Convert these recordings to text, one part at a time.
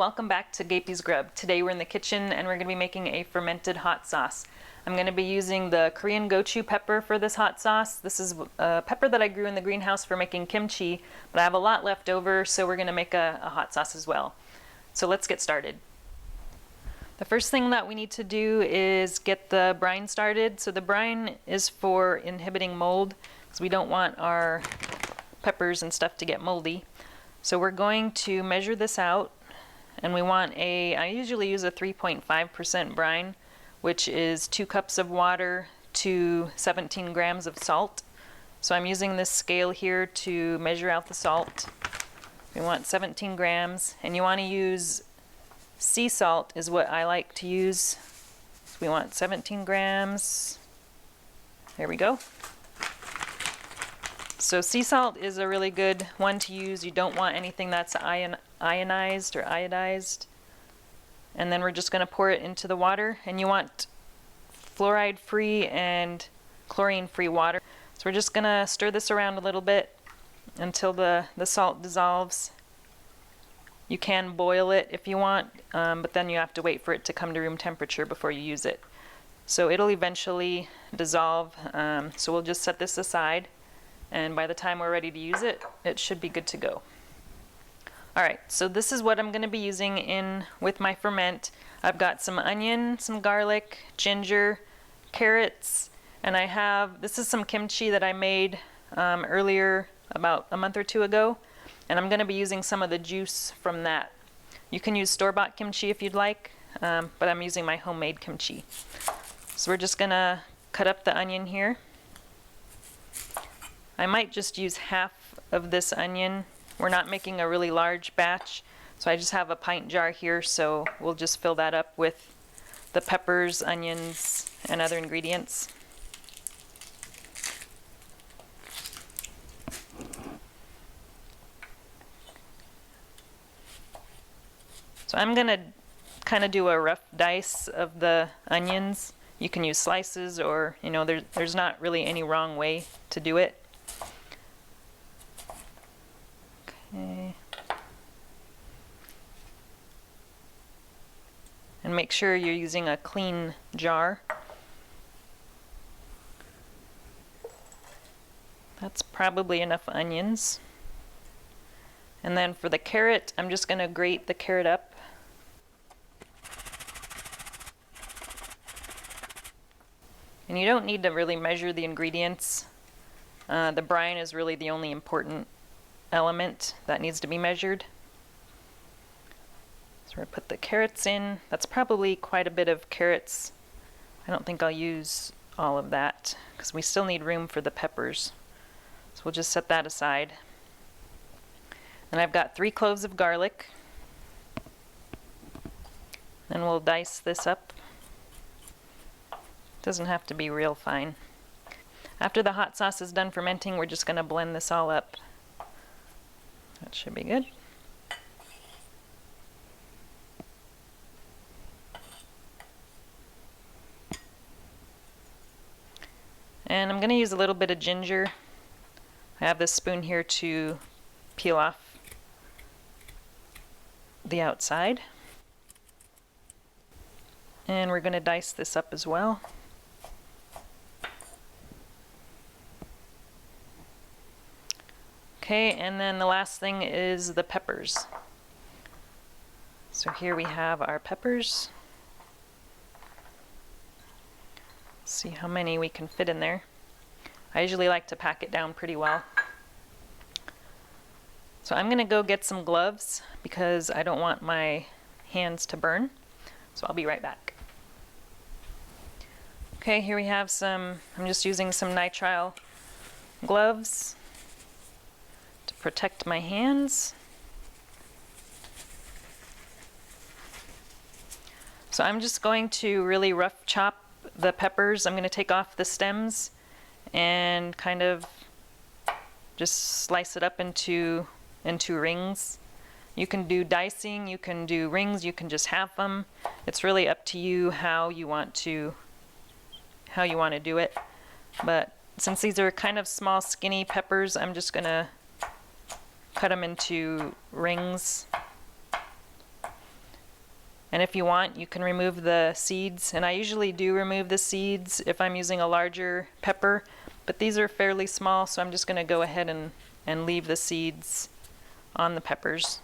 welcome back to Gapey's Grub. Today we're in the kitchen and we're going to be making a fermented hot sauce. I'm going to be using the Korean gochu pepper for this hot sauce. This is a pepper that I grew in the greenhouse for making kimchi, but I have a lot left over, so we're going to make a hot sauce as well. So let's get started. The first thing that we need to do is get the brine started. So the brine is for inhibiting mold, because we don't want our peppers and stuff to get moldy. So we're going to measure this out, and we want I usually use a 3.5% brine, which is 2 cups of water to 17 grams of salt. So I'm using this scale here to measure out the salt. We want 17 grams, and you want to use sea salt is what I like to use. So we want 17 grams. There we go. So sea salt is a really good one to use. You don't want anything that's ionized or iodized. And then we're just going to pour it into the water. And you want fluoride-free and chlorine-free water. So we're just going to stir this around a little bit until the salt dissolves. You can boil it if you want, but then you have to wait for it to come to room temperature before you use it. So it'll eventually dissolve. So we'll just set this aside. And by the time we're ready to use it, it should be good to go. Alright, so this is what I'm going to be using in with my ferment. I've got some onion, some garlic, ginger, carrots, and this is some kimchi that I made earlier, about a month or two ago, and I'm going to be using some of the juice from that. You can use store-bought kimchi if you'd like, but I'm using my homemade kimchi. So we're just going to cut up the onion here. I might just use half of this onion. We're not making a really large batch, so I just have a pint jar here, so we'll just fill that up with the peppers, onions, and other ingredients. So I'm going to kind of do a rough dice of the onions. You can use slices, or there's not really any wrong way to do it. Okay. And make sure you're using a clean jar. That's probably enough onions. And then for the carrot, I'm just going to grate the carrot up. And you don't need to really measure the ingredients. The brine is really the only important element that needs to be measured. So we're going to put the carrots in. That's probably quite a bit of carrots. I don't think I'll use all of that because we still need room for the peppers. So we'll just set that aside. And I've got 3 cloves of garlic. And we'll dice this up. Doesn't have to be real fine. After the hot sauce is done fermenting, we're just going to blend this all up. That should be good. And I'm going to use a little bit of ginger. I have this spoon here to peel off the outside. And we're going to dice this up as well. Okay, and then the last thing is the peppers. So here we have our peppers. Let's see how many we can fit in there. I usually like to pack it down pretty well. So I'm going to go get some gloves because I don't want my hands to burn. So I'll be right back. Okay, here we have I'm just using some nitrile gloves to protect my hands. So I'm just going to really rough chop the peppers. I'm going to take off the stems and kind of just slice it up into rings. You can do dicing, you can do rings, you can just have them. It's really up to you how you want to do it. But since these are kind of small, skinny peppers, I'm just going to cut them into rings. And if you want, you can remove the seeds, and I usually do remove the seeds if I'm using a larger pepper, but these are fairly small, so I'm just going to go ahead and leave the seeds on the peppers.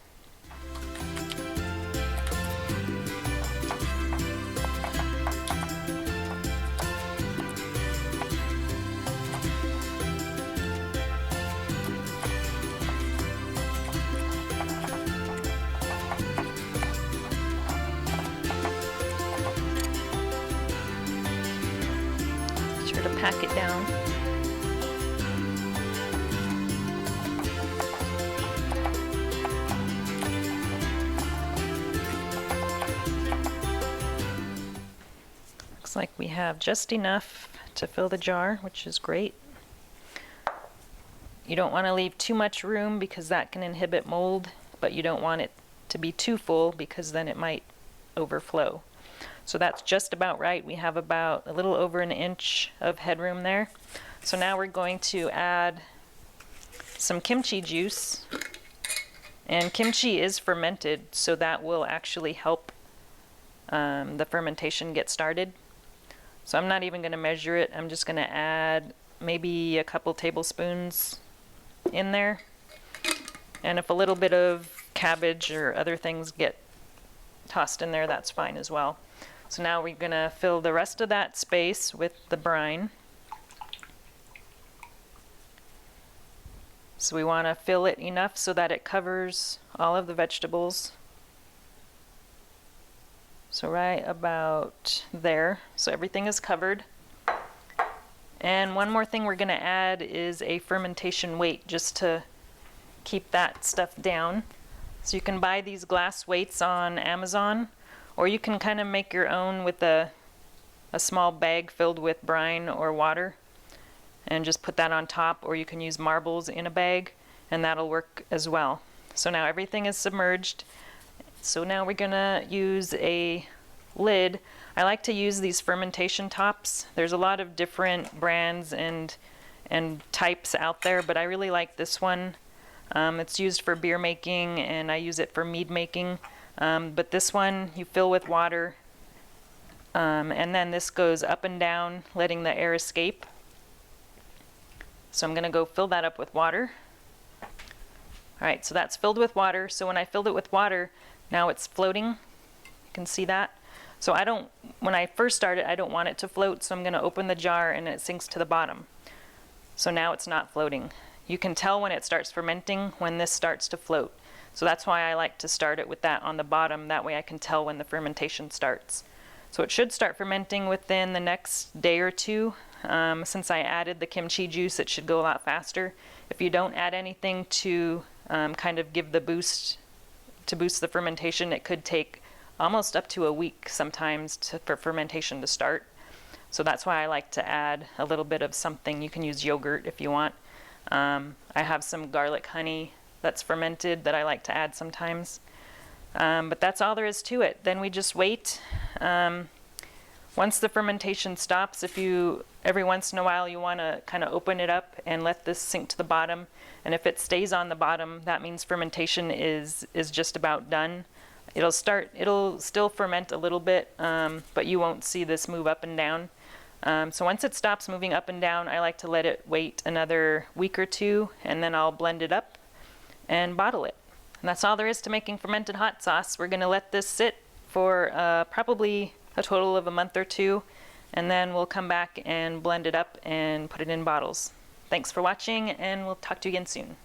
Sure to pack it down. Looks like we have just enough to fill the jar, which is great. You don't want to leave too much room because that can inhibit mold, but you don't want it to be too full because then it might overflow. So that's just about right. We have about a little over an inch of headroom there. So now we're going to add some kimchi juice. And kimchi is fermented, so that will actually help the fermentation get started. So I'm not even going to measure it. I'm just going to add maybe a couple tablespoons in there. And if a little bit of cabbage or other things get tossed in there, that's fine as well. So now we're going to fill the rest of that space with the brine. So we want to fill it enough so that it covers all of the vegetables. So right about there. So everything is covered. And one more thing we're going to add is a fermentation weight just to keep that stuff down. So you can buy these glass weights on Amazon, or you can kind of make your own with a small bag filled with brine or water and just put that on top, or you can use marbles in a bag and that'll work as well. So now everything is submerged. So now we're gonna use a lid. I like to use these fermentation tops. There's a lot of different brands and types out there, but I really like this one. It's used for beer making and I use it for mead making. But this one you fill with water, and then this goes up and down, letting the air escape. So I'm going to go fill that up with water. Alright, so that's filled with water. So when I filled it with water, now it's floating. You can see that. So when I first started, I don't want it to float, so I'm going to open the jar and it sinks to the bottom. So now it's not floating. You can tell when it starts fermenting when this starts to float. So that's why I like to start it with that on the bottom. That way I can tell when the fermentation starts. So it should start fermenting within the next day or two. Since I added the kimchi juice, it should go a lot faster. If you don't add anything to kind of give the boost, to boost the fermentation, it could take almost up to a week sometimes for fermentation to start. So that's why I like to add a little bit of something. You can use yogurt if you want. I have some garlic honey that's fermented that I like to add sometimes. But that's all there is to it. Then we just wait. Once the fermentation stops, every once in a while you want to kind of open it up and let this sink to the bottom. And if it stays on the bottom, that means fermentation is just about done. It'll still ferment a little bit, but you won't see this move up and down. So once it stops moving up and down, I like to let it wait another week or two, and then I'll blend it up and bottle it. And that's all there is to making fermented hot sauce. We're going to let this sit for probably a total of a month or two, and then we'll come back and blend it up and put it in bottles. Thanks for watching, and we'll talk to you again soon.